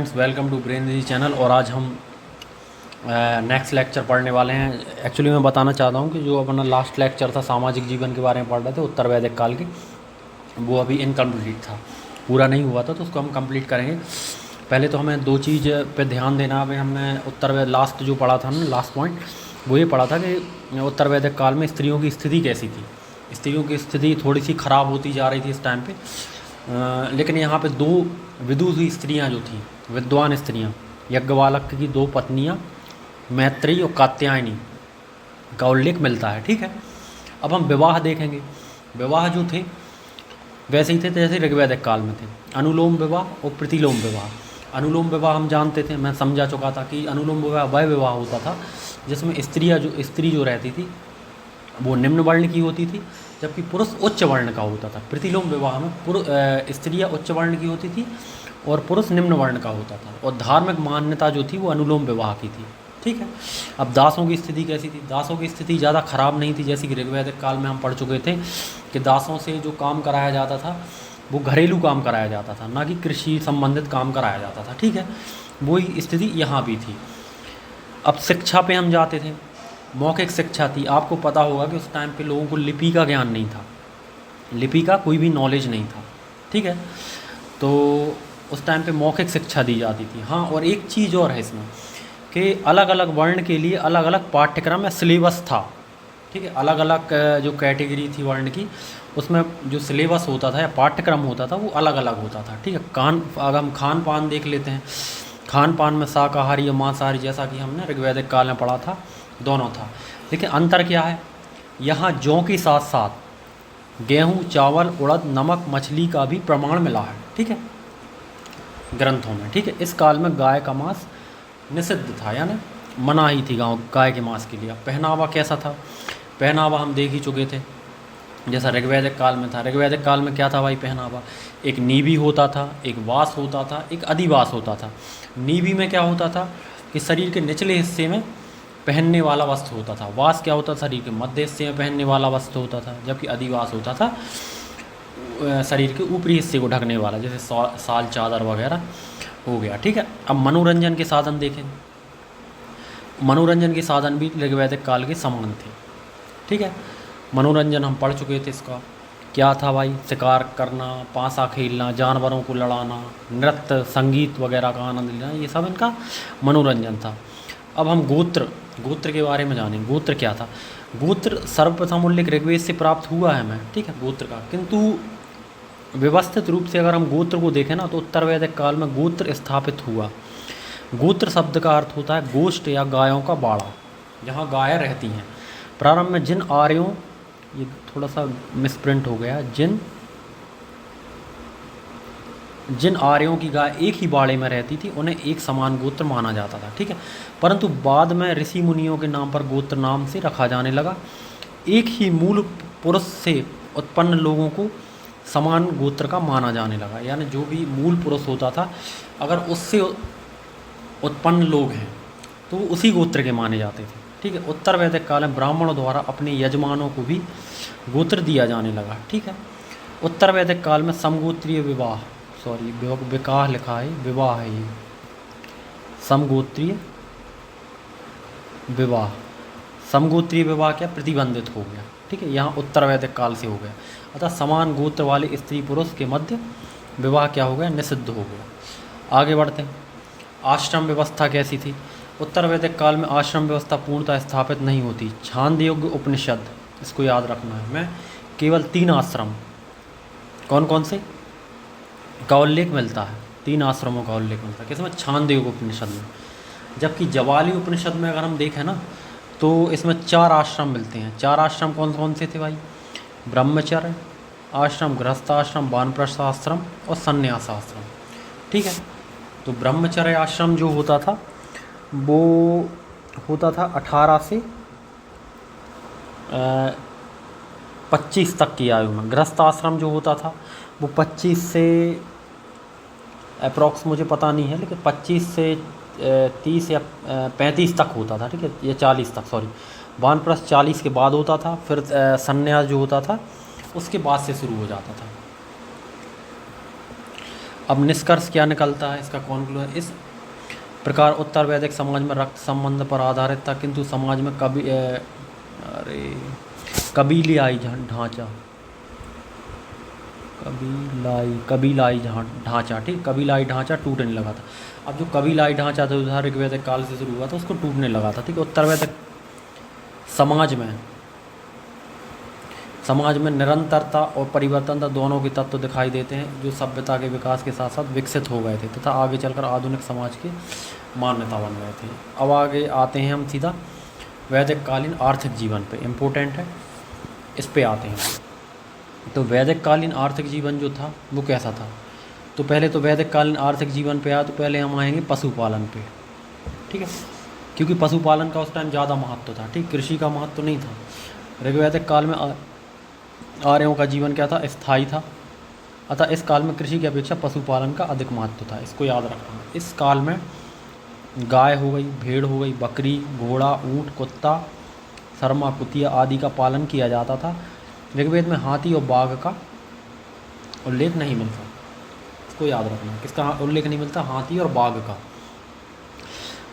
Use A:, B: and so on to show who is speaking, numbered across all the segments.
A: Welcome to brain G channel. और आज हम नेक्स्ट लेक्चर पढ़ने वाले हैं। एक्चुअली मैं बताना चाहता हूं कि जो अपना लास्ट लेक्चर था सामाजिक जीवन के बारे में पढ़ रहे थे उत्तर वैदिक काल के, वो अभी इनकम्प्लीट था, पूरा नहीं हुआ था, तो उसको हम कंप्लीट करेंगे। पहले तो हमें दो चीज़ पे ध्यान देना। अभी हमने उत्तर वैदिक लास्ट जो पढ़ा था ना, लास्ट पॉइंट वो ये पढ़ा था कि उत्तर वैदिक काल में स्त्रियों की स्थिति कैसी थी। स्त्रियों की स्थिति थोड़ी सी ख़राब होती जा रही थी इस टाइम पे। लेकिन यहाँ पे दो विदुषी स्त्रियाँ जो थीं, विद्वान स्त्रियाँ, यज्ञवाल्क्य की दो पत्नियाँ मैत्रेयी और कात्यायनी का उल्लेख मिलता है। ठीक है, अब हम विवाह देखेंगे। विवाह जो थे वैसे ही थे जैसे ऋग्वैदिक काल में थे, अनुलोम विवाह और प्रतिलोम विवाह। अनुलोम विवाह हम जानते थे, मैं समझा चुका था कि अनुलोम विवाह वह विवाह होता था जिसमें स्त्री जो रहती थी वो निम्न वर्ण की होती थी, जबकि पुरुष उच्च वर्ण का होता था। प्रतिलोम विवाह में स्त्रियाँ उच्च वर्ण की होती थी और पुरुष निम्न वर्ण का होता था, और धार्मिक मान्यता जो थी वो अनुलोम विवाह की थी। ठीक है, अब दासों की स्थिति कैसी थी? दासों की स्थिति ज़्यादा ख़राब नहीं थी, जैसे कि ऋग्वैदिक काल में हम पढ़ चुके थे कि दासों से जो काम कराया जाता था वो घरेलू काम कराया जाता था, ना कि कृषि संबंधित काम कराया जाता था। ठीक है, वही स्थिति यहाँ भी थी। अब शिक्षा पे हम जाते थे। मौखिक शिक्षा थी। आपको पता होगा कि उस टाइम पे लोगों को लिपि का ज्ञान नहीं था, लिपि का कोई भी नॉलेज नहीं था। ठीक है, तो उस टाइम पे मौखिक शिक्षा दी जाती थी। हाँ, और एक चीज़ और है इसमें कि अलग अलग वर्ण के लिए अलग अलग पाठ्यक्रम या सिलेबस था। ठीक है, अलग अलग जो कैटेगरी थी वर्ण की, उसमें जो सिलेबस होता था या पाठ्यक्रम होता था वो अलग अलग होता था। ठीक है, अगर हम खान पान देख लेते हैं, खान पान में शाकाहारी या मांसाहारी, जैसा कि हमने ऋग्वैदिक काल में पढ़ा था, दोनों था। लेकिन अंतर क्या है? यहाँ जौ के साथ साथ गेहूँ, चावल, उड़द, नमक, मछली का भी प्रमाण मिला है। ठीक है, ग्रंथों में। ठीक है, इस काल में गाय का मांस निषिद्ध था, यानी मनाही थी गाय के मांस के लिए। पहनावा कैसा था? पहनावा हम देख ही चुके थे, जैसा ऋग्वैदिक काल में था। ऋग्वैदिक काल में क्या था भाई पहनावा? एक नीवी होता था, एक वास होता था, एक अधिवास होता था। नीवी में क्या होता था कि शरीर के निचले हिस्से में पहनने वाला वस्त्र होता था। वास क्या होता था? शरीर के मध्य हिस्से में पहनने वाला वस्त्र होता था। जबकि अधिवास होता था शरीर के ऊपरी हिस्से को ढकने वाला, जैसे साल, चादर वगैरह हो गया। ठीक है, अब मनोरंजन के साधन देखें। मनोरंजन के साधन भी ऋग्वैदिक काल के समान थे। ठीक है, मनोरंजन हम पढ़ चुके थे। इसका क्या था भाई? शिकार करना, पासा खेलना, जानवरों को लड़ाना, नृत्य, संगीत वगैरह का आनंद लेना, ये सब इनका मनोरंजन था। अब हम गोत्र के बारे में जानें। गोत्र क्या था? गोत्र सर्वप्रथम उल्लेख ऋग्वेद से प्राप्त हुआ है हमें। ठीक है, गोत्र का, किंतु व्यवस्थित रूप से अगर हम गोत्र को देखें ना, तो उत्तर वैदिक काल में गोत्र स्थापित हुआ। गोत्र शब्द का अर्थ होता है गोष्ठ या गायों का बाड़ा, जहाँ गायें रहती हैं। प्रारंभ में जिन आर्यों, ये थोड़ा सा मिसप्रिंट हो गया, जिन आर्यों की गाय एक ही बाड़े में रहती थी उन्हें एक समान गोत्र माना जाता था। ठीक है, परंतु बाद में ऋषि मुनियों के नाम पर गोत्र नाम से रखा जाने लगा। एक ही मूल पुरुष से उत्पन्न लोगों को समान गोत्र का माना जाने लगा, यानी जो भी मूल पुरुष होता था अगर उससे उत्पन्न लोग हैं तो वो उसी गोत्र के माने जाते थे। ठीक है, उत्तर वैदिक काल में ब्राह्मणों द्वारा अपने यजमानों को भी गोत्र दिया जाने लगा। ठीक है, उत्तर वैदिक काल में समगोत्रीय विवाह, सॉरी विकाह लिखा है, विवाह है ये, समगोत्रीय विवाह। समगोत्रीय विवाह क्या? प्रतिबंधित हो गया। ठीक है, यहाँ उत्तर वैदिक काल से हो गया। अतः समान गोत्र वाले स्त्री पुरुष के मध्य विवाह क्या हो गया? निषिद्ध हो गया। आगे बढ़ते हैं। आश्रम व्यवस्था कैसी थी? उत्तर वैदिक काल में आश्रम व्यवस्था पूर्णतः स्थापित नहीं होती। छांदोग्य उपनिषद, इसको याद रखना है, में केवल 3 आश्रम, कौन कौन से का उल्लेख मिलता है? 3 आश्रमों का उल्लेख मिलता है। किसमें? छांदोग्य उपनिषद में। जबकि जवाली उपनिषद में अगर हम देखें ना, तो इसमें 4 आश्रम मिलते हैं। 4 आश्रम कौन कौन से थे भाई? ब्रह्मचर्य आश्रम, गृहस्थ आश्रम, वानप्रस्थ आश्रम और संन्यास आश्रम। ठीक है, तो ब्रह्मचर्य आश्रम जो होता था वो होता था 18 से 25 तक की आयु में। गृहस्थ आश्रम जो होता था वो 25 से अप्रॉक्स मुझे पता नहीं है, लेकिन 25 से 30 या 35 तक होता था। ठीक है, ये 40 तक, सॉरी, वानप्रस्थ 40 के बाद होता था। फिर संन्यास जो होता था उसके बाद से शुरू हो जाता था। अब निष्कर्ष क्या निकलता है इसका, कॉन्क्लूजन इस प्रकार उत्तर वैदिक समाज में रक्त संबंध पर आधारित था, किंतु समाज में कबीलाई ढांचा ढांचा ठीक, कबीलाई ढांचा टूटने लगा था। अब जो कबीलाई ढांचा था जो ऋग्वैदिक काल से शुरू हुआ था उसको टूटने लगा था, ठीक है। उत्तर वैदिक समाज में निरंतरता और परिवर्तनता दोनों के तत्व दिखाई देते हैं, जो सभ्यता के विकास के साथ साथ विकसित हो गए थे तथा आगे चलकर आधुनिक समाज की मान्यता बन गए थे। अब आगे आते हैं हम सीधा वैदिक कालीन आर्थिक जीवन पे, इम्पोर्टेंट है, इस पे आते हैं। तो वैदिक कालीन आर्थिक जीवन जो था वो कैसा था, तो पहले तो वैदिक कालीन आर्थिक जीवन पे आया तो पहले हम आएंगे पशुपालन पे, ठीक है, क्योंकि पशुपालन का उस टाइम ज़्यादा महत्व था, ठीक, कृषि का महत्व नहीं था। ऋग्वैदिक काल में आर्यों का जीवन क्या था, स्थायी था, अतः इस काल में कृषि की अपेक्षा पशुपालन का अधिक महत्व था, इसको याद रखना। इस काल में गाय हो गई, भेड़ हो गई, बकरी, घोड़ा, ऊँट, कुत्ता, शर्मा, कुतिया आदि का पालन किया जाता था। ऋग्वेद में हाथी और बाघ का उल्लेख नहीं मिलता, इसको याद रखना। किसका उल्लेख नहीं मिलता, हाथी और बाघ का।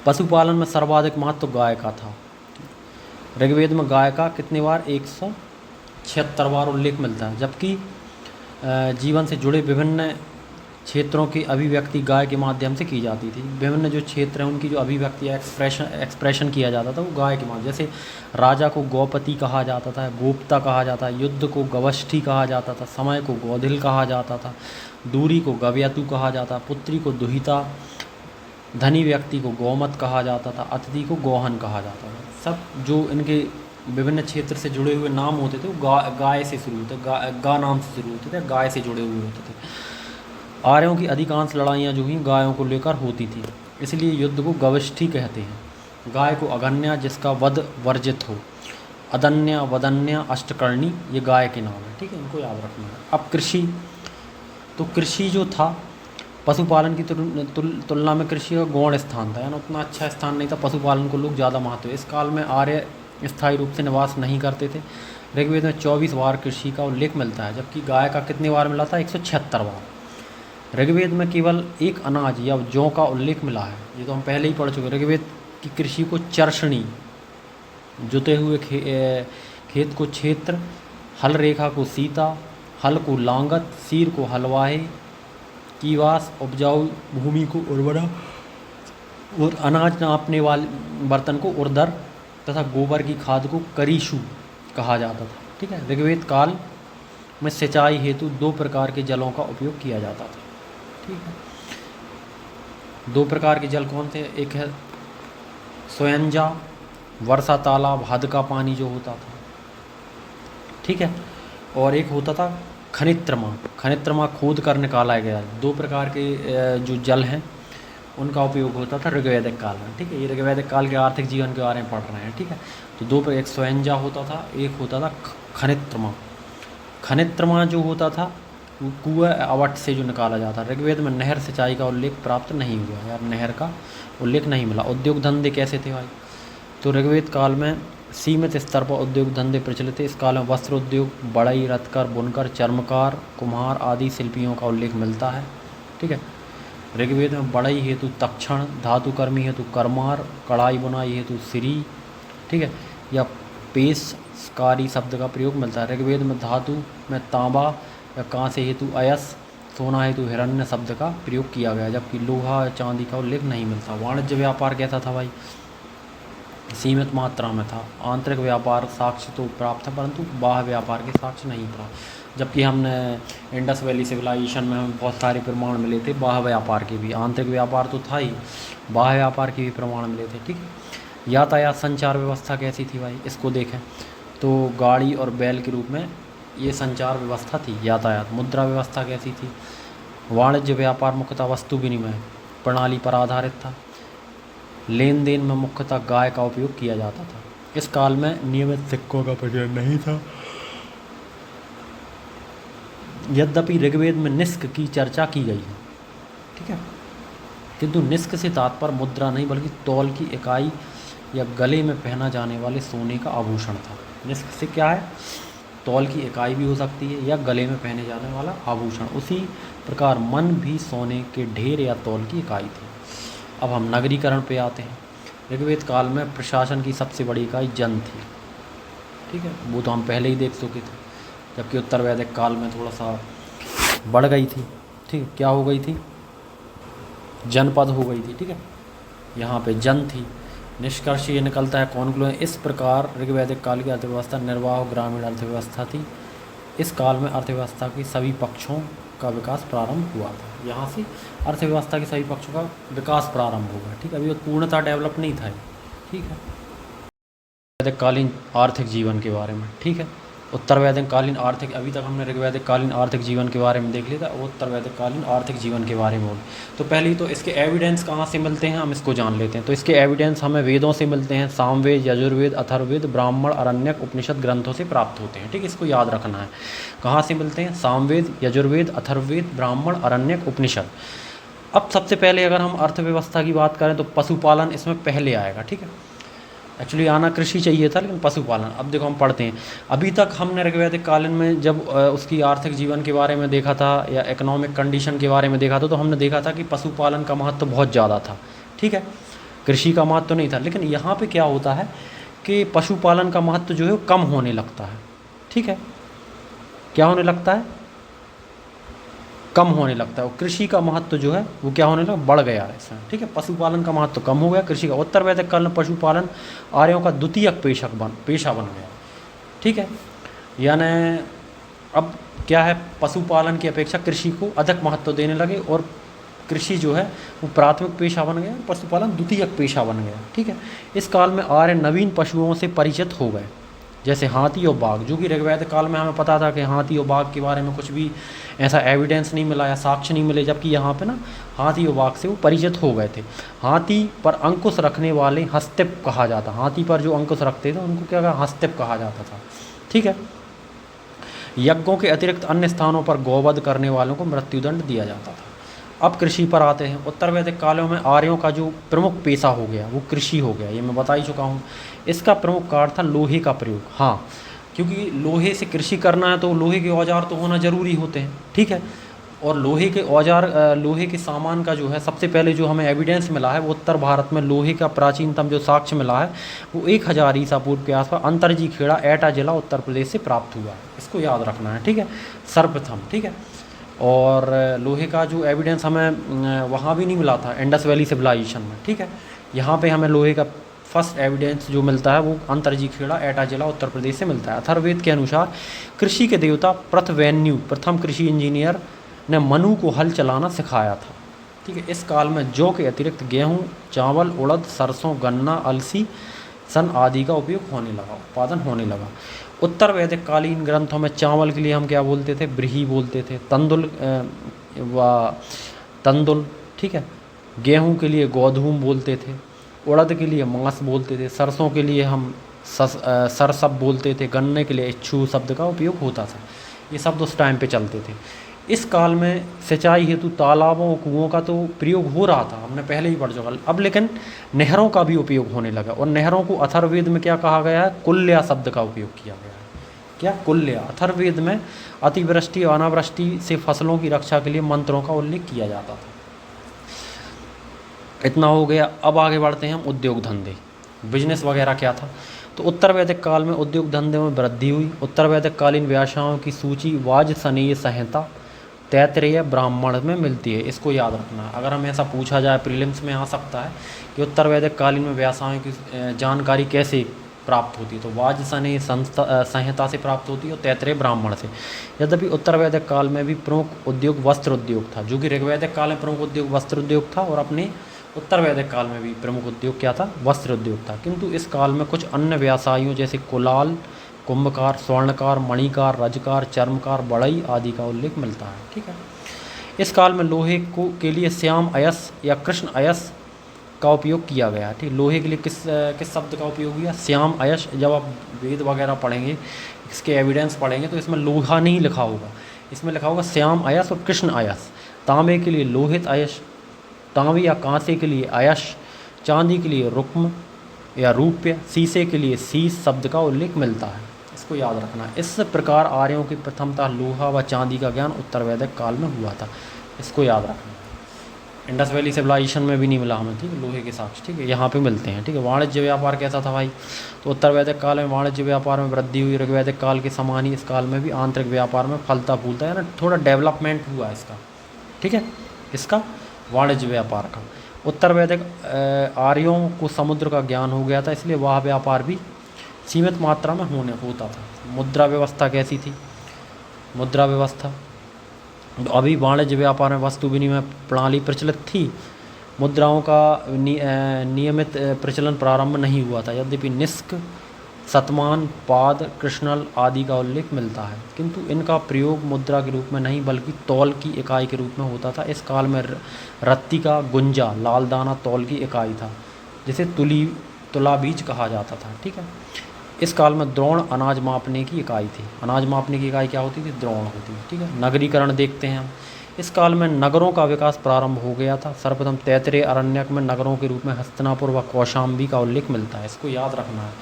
A: पशुपालन में सर्वाधिक महत्व गाय का था। ऋग्वेद में गाय का कितनी बार, 176 बार उल्लेख मिलता है, जबकि जीवन से जुड़े विभिन्न क्षेत्रों की अभिव्यक्ति गाय के माध्यम से की जाती थी। विभिन्न जो क्षेत्र हैं उनकी जो अभिव्यक्ति एक्सप्रेशन किया जाता था वो गाय के माध्यम, जैसे राजा को गौपति कहा जाता था, गोप्ता कहा जाता है, युद्ध को गवष्ठी कहा जाता था, समय को गोधिल कहा जाता था, दूरी को गव्यतु कहा जाता, पुत्री को दुहिता, धनी व्यक्ति को गौमत कहा जाता था, अतिथि को गौहन कहा जाता था। सब जो इनके विभिन्न क्षेत्र से जुड़े हुए नाम होते थे वो गाय से शुरू होते, गा नाम से शुरू होते थे, गाय से जुड़े हुए होते थे। आर्यों की अधिकांश लड़ाइयाँ जो हुई गायों को लेकर होती थी, इसलिए युद्ध को गवष्ठी कहते हैं। गाय को अगन्या जिसका वध वर्जित हो, अदन्या, वदन्या, अष्टकर्णी, ये गाय के नाम है, ठीक है, इनको याद रखना है। अब कृषि, तो कृषि जो था पशुपालन की तुलना में कृषि का गौण स्थान था, यानी उतना अच्छा स्थान नहीं था, पशुपालन को लोग ज़्यादा महत्व। इस काल में आर्य स्थायी रूप से निवास नहीं करते थे। ऋग्वेद में 24 बार कृषि का उल्लेख मिलता है, जबकि गाय का कितनी बार मिला था, 176 बार। ऋग्वेद में केवल एक अनाज या जौ का उल्लेख मिला है, ये तो हम पहले ही पढ़ चुके। ऋग्वेद की कृषि को चर्षणी, जुते हुए खेत को क्षेत्र, हल रेखा को सीता, हल को लांगत, सीर को हलवाहे, कीवास उपजाऊ भूमि को उर्वरा और अनाज नापने वाले बर्तन को उर्दर तथा गोबर की खाद को करीशु कहा जाता था, ठीक है। ऋग्वेद काल में सिंचाई हेतु 2 प्रकार के जलों का उपयोग किया जाता था, ठीक है। 2 प्रकार के जल कौन थे, एक है स्वयंजा, वर्षा तालाब हद का पानी जो होता था, ठीक है, और एक होता था खनित्रमा खोद कर निकाला गया। 2 प्रकार के जो जल हैं उनका उपयोग होता था ऋग्वैदिक काल में, ठीक है। ये ऋग्वैदिक काल के आर्थिक जीवन के बारे में पढ़ रहे हैं, ठीक है। तो 2 पर, एक स्वयंजा होता था, एक होता था खनित्रमा जो होता था वो कुएं आवट से जो निकाला जाता। ऋग्वेद में नहर सिंचाई का उल्लेख प्राप्त नहीं हुआ, यार नहर का उल्लेख नहीं मिला। उद्योग धंधे कैसे थे भाई, तो ऋग्वेद काल में सीमित स्तर पर उद्योग धंधे प्रचलित थे। इस काल में वस्त्र उद्योग, बढ़ई, रत्तकर, बुनकर, चर्मकार, कुम्हार आदि शिल्पियों का उल्लेख मिलता है, ठीक है। ऋग्वेद में बढ़ई हेतु तक्षण, धातुकर्मी हेतु कर्मार, कढ़ाई बुनाई हेतु श्री, ठीक है, या पेशकारी शब्द का प्रयोग मिलता है। ऋग्वेद में धातु में तांबा या कांसे हेतु अयस, सोना हेतु हिरण्य शब्द का प्रयोग किया गया, जबकि लोहा चांदी का उल्लेख नहीं मिलता। वाणिज्य व्यापार कैसा था भाई, सीमित मात्रा में था। आंतरिक व्यापार साक्ष्य तो प्राप्त था, परंतु बाह्य व्यापार के साक्ष्य नहीं प्राप्त, जबकि हमने इंडस वैली सिविलाइजेशन में हमें बहुत सारे प्रमाण मिले थे बाह्य व्यापार के भी। आंतरिक व्यापार तो था ही, बाह्य व्यापार के भी प्रमाण मिले थे, ठीक है। यातायात संचार व्यवस्था कैसी थी भाई, इसको देखें तो गाड़ी और बैल के रूप में ये संचार व्यवस्था थी, यातायात। मुद्रा व्यवस्था कैसी थी, वाणिज्य व्यापार मुख्यतः वस्तु विनिमय प्रणाली पर आधारित था। लेन देन में मुख्यतः गाय का उपयोग किया जाता था। इस काल में नियमित सिक्कों का प्रचलन नहीं था। यद्यपि ऋग्वेद में निष्क की चर्चा की गई है, ठीक है, किंतु निष्क से तात्पर्य मुद्रा नहीं बल्कि तौल की इकाई या गले में पहना जाने वाले सोने का आभूषण था। निष्क से क्या है, तौल की इकाई भी हो सकती है या गले में पहने जाने वाला आभूषण। उसी प्रकार मन भी सोने के ढेर या तौल की इकाई थी। अब हम नगरीकरण पे आते हैं। ऋग्वेद काल में प्रशासन की सबसे बड़ी इकाई जन थी, ठीक है, वो तो हम पहले ही देख चुके थे। जबकि उत्तर वैदिक काल में थोड़ा सा बढ़ गई थी, ठीक है, क्या हो गई थी, जनपद हो गई थी, ठीक है, यहाँ पे जन थी। निष्कर्ष ये निकलता है कॉन्क्लूजन, इस प्रकार ऋग्वैदिक काल की अर्थव्यवस्था निर्वाह ग्रामीण अर्थव्यवस्था थी। इस काल में अर्थव्यवस्था की सभी पक्षों का विकास प्रारंभ हुआ था। यहाँ से अर्थव्यवस्था के सभी पक्षों का विकास प्रारंभ होगा, ठीक है, अभी पूर्णतः डेवलप नहीं था ये, ठीक है। वैदिक कालीन आर्थिक जीवन के बारे में, ठीक है, उत्तर वैदिक कालीन आर्थिक, अभी तक हमने ऋग्वैदिक कालीन आर्थिक जीवन के बारे में देख लिया था, और उत्तर वैदिक कालीन आर्थिक जीवन के बारे में बोले। तो पहले तो इसके एविडेंस कहाँ से मिलते हैं हम इसको जान लेते हैं। तो इसके एविडेंस हमें वेदों से मिलते हैं, सामवेद, यजुर्वेद, अथर्ववेद, ब्राह्मण, आरण्यक, उपनिषद ग्रंथों से प्राप्त होते हैं, ठीक है, इसको याद रखना है। कहाँ से मिलते हैं, सामवेद, यजुर्वेद, अथर्ववेद, ब्राह्मण, आरण्यक, उपनिषद। अब सबसे पहले अगर हम अर्थव्यवस्था की बात करें तो पशुपालन इसमें पहले आएगा, ठीक है, एक्चुअली आना कृषि चाहिए था लेकिन पशुपालन। अब देखो हम पढ़ते हैं, अभी तक हमने ऋग्वैदिक कालीन में जब उसकी आर्थिक जीवन के बारे में देखा था या इकोनॉमिक कंडीशन के बारे में देखा था, तो हमने देखा था कि पशुपालन का महत्व बहुत ज़्यादा था, ठीक है, कृषि का महत्व नहीं था। लेकिन यहाँ पे क्या होता है कि पशुपालन का महत्व जो है वो कम होने लगता है, ठीक है, क्या होने लगता है, कम होने लगता है। और कृषि का महत्व जो है वो क्या होने लगा, बढ़ गया है इसमें, ठीक है, पशुपालन का महत्व कम हो गया, कृषि का। उत्तर वैदिक काल में पशुपालन आर्यों का द्वितीयक पेशा बन गया, ठीक है, यानी अब क्या है, पशुपालन की अपेक्षा कृषि को अधिक महत्व देने लगे और कृषि जो है वो प्राथमिक पेशा बन गया, पशुपालन द्वितीयक पेशा बन गया, ठीक है। इस काल में आर्य नवीन पशुओं से परिचित हो गए, जैसे हाथी और बाघ, जो कि ऋग्वैदिक काल में हमें पता था कि हाथी और बाघ के बारे में कुछ भी ऐसा एविडेंस नहीं मिला या साक्ष्य नहीं मिले, जबकि यहाँ पे ना हाथी और बाघ से वो परिचित हो गए थे। हाथी पर अंकुश रखने वाले हस्तिप कहा जाता, हाथी पर जो अंकुश रखते थे उनको क्या कहा, हस्तिप कहा जाता था, ठीक है। यज्ञों के अतिरिक्त अन्य स्थानों पर गौवध करने वालों को मृत्युदंड दिया जाता था। अब कृषि पर आते हैं। उत्तर वैदिक कालों में आर्यों का जो प्रमुख पेशा हो गया वो कृषि हो गया, ये मैं बता ही चुका हूँ। इसका प्रमुख कारण था लोहे का प्रयोग, हाँ, क्योंकि लोहे से कृषि करना है तो लोहे के औजार तो होना ज़रूरी होते हैं, ठीक है। और लोहे के औजार, लोहे के सामान का जो है सबसे पहले जो हमें एविडेंस मिला है वो उत्तर भारत में लोहे का प्राचीनतम जो साक्ष्य मिला है वो 1000 ईसा पूर्व के आसपास अंतरजी खेड़ा, एटा जिला, उत्तर प्रदेश से प्राप्त हुआ है। इसको याद रखना है, ठीक है, सर्वप्रथम, ठीक है। और लोहे का जो एविडेंस हमें वहाँ भी नहीं मिला था, इंडस वैली सिविलाइजेशन में, ठीक है। यहाँ पे हमें लोहे का फर्स्ट एविडेंस जो मिलता है वो अंतरजी खेड़ा, एटा जिला, उत्तर प्रदेश से मिलता है। अथर्ववेद के अनुसार कृषि के देवता पृथ्वेन्यु, प्रथम कृषि इंजीनियर, ने मनु को हल चलाना सिखाया था, ठीक है। इस काल में जौ के अतिरिक्त गेहूँ, चावल, उड़द, सरसों, गन्ना, अलसी, सन आदि का उपयोग होने लगा, उत्पादन होने लगा। उत्तर वैदिक कालीन ग्रंथों में चावल के लिए हम क्या बोलते थे, ब्रीही बोलते थे, तंदुल, ठीक है। गेहूं के लिए गोधूम बोलते थे, उड़द के लिए मांस बोलते थे, सरसों के लिए हम सरसब बोलते थे, गन्ने के लिए इच्छू शब्द का उपयोग होता था। ये शब्द उस टाइम पे चलते थे। इस काल में सिंचाई हेतु तालाबों, कुओं का तो प्रयोग हो रहा था, हमने पहले ही पढ़ चुका। अब लेकिन नहरों का भी उपयोग होने लगा, और नहरों को अथर्ववेद में क्या कहा गया है, कुल्या शब्द का उपयोग किया गया है। क्या, कुल्या। अथर्ववेद में अतिवृष्टि और अनावृष्टि से फसलों की रक्षा के लिए मंत्रों का उल्लेख किया जाता था। इतना हो गया। अब आगे बढ़ते हैं हम उद्योग धंधे, बिजनेस वगैरह क्या था। तो उत्तर वैदिक काल में उद्योग धंधे में वृद्धि हुई। उत्तर वैदिक कालीन व्यासाओं की सूची वाजसनेय संहिता, तैत्तिरीय, ब्राह्मण में मिलती है, इसको याद रखना है। अगर हमें ऐसा पूछा जाए, प्रीलिम्स में आ सकता है कि उत्तर वैदिक कालीन में व्यासाओं की जानकारी कैसे प्राप्त होती है, तो वाजसनेय संहिता से प्राप्त होती है और तैत्तिरीय ब्राह्मण से। यद्यपि उत्तर वैदिक काल में भी प्रमुख उद्योग वस्त्र उद्योग था, जो कि ऋग्वैदिक काल में प्रमुख उद्योग वस्त्र उद्योग था, और अपने उत्तर वैदिक काल में भी प्रमुख उद्योग क्या था, वस्त्र उद्योग था। किंतु इस काल में कुछ अन्य व्यवसायियों जैसे कुलाल, कुंभकार, स्वर्णकार, मणिकार, रजकार, चर्मकार, बढ़ई आदि का उल्लेख मिलता है, ठीक है। इस काल में लोहे को के लिए श्याम अयस या कृष्ण अयस का उपयोग किया गया, ठीक। लोहे के लिए किस शब्द का उपयोग किया, श्याम अयस। जब आप वेद वगैरह पढ़ेंगे, इसके एविडेंस पढ़ेंगे, तो इसमें लोहा नहीं लिखा होगा, इसमें लिखा होगा श्याम अयस और कृष्ण अयस। तांबे के लिए लोहित अयस, तांबे या कांसे के लिए अयश, चांदी के लिए रुक्म या रूप्य, शीशे के लिए शीश शब्द का उल्लेख मिलता है। इसको याद रखना। इस प्रकार आर्यों की प्रथमतः लोहा व चांदी का ज्ञान उत्तर वैदिक काल में हुआ था, इसको याद रखना। इंडस वैली सिविलाइजेशन में भी नहीं मिला हमें, ठीक है, लोहे के साक्ष्य, ठीक है, यहाँ पे मिलते हैं, ठीक है। वाणिज्य व्यापार कैसा था भाई, तो उत्तर वैदिक काल में वाणिज्य व्यापार में वृद्धि हुई। ऋग वैदिक काल के समान ही इस काल में भी आंतरिक व्यापार में फलता फूलता है ना, थोड़ा डेवलपमेंट हुआ इसका, ठीक है, इसका वाणिज्य व्यापार का। उत्तर वैदिक आर्यों को समुद्र का ज्ञान हो गया था, इसलिए वह व्यापार भी सीमित मात्रा में होता था। मुद्रा व्यवस्था कैसी थी, मुद्रा व्यवस्था, तो अभी वाणिज्य व्यापार में वस्तु विनिमय प्रणाली प्रचलित थी, मुद्राओं का नियमित प्रचलन प्रारंभ नहीं हुआ था। यद्यपि निष्क, शतमान, पाद, कृष्णल आदि का उल्लेख मिलता है, किंतु इनका प्रयोग मुद्रा के रूप में नहीं बल्कि तौल की इकाई के रूप में होता था। इस काल में रत्ती का गुंजा, लाल दाना तौल की इकाई था, जिसे तुला बीज कहा जाता था, ठीक है। इस काल में द्रोण अनाज मापने की इकाई थी। अनाज मापने की इकाई क्या होती थी, द्रोण होती थी, ठीक है। नगरीकरण देखते हैं हम। इस काल में नगरों का विकास प्रारंभ हो गया था। सर्वप्रथम तैतरेय अरण्यक में नगरों के रूप में हस्तिनापुर व कौशाम्बी का उल्लेख मिलता है, इसको याद रखना है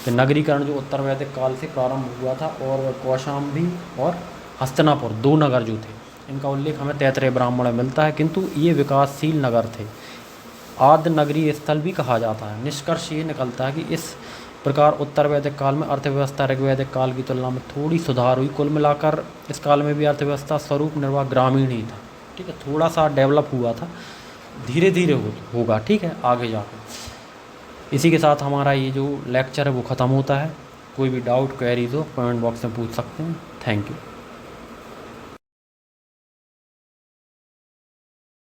A: कि नगरीकरण जो उत्तर वैदिक काल से प्रारंभ हुआ था, और कौशाम्बी और हस्तिनापुर 2 नगर जो थे, इनका उल्लेख हमें तैतरेय ब्राह्मण में मिलता है, किंतु ये विकासशील नगर थे। आद्य नगरीय स्थल भी कहा जाता है। निष्कर्ष ये निकलता है कि इस प्रकार उत्तर वैदिक काल में अर्थव्यवस्था ऋग्वैदिक काल की तुलना में थोड़ी सुधार हुई। कुल मिलाकर इस काल में भी अर्थव्यवस्था स्वरूप निर्वाह ग्रामीण ही था, ठीक है, थोड़ा सा डेवलप हुआ था, धीरे धीरे होगा, ठीक है, आगे जाकर। इसी के साथ हमारा ये जो लेक्चर है वो ख़त्म होता है। कोई भी डाउट क्वेरीज हो कमेंट बॉक्स में पूछ सकते हैं। Thank you.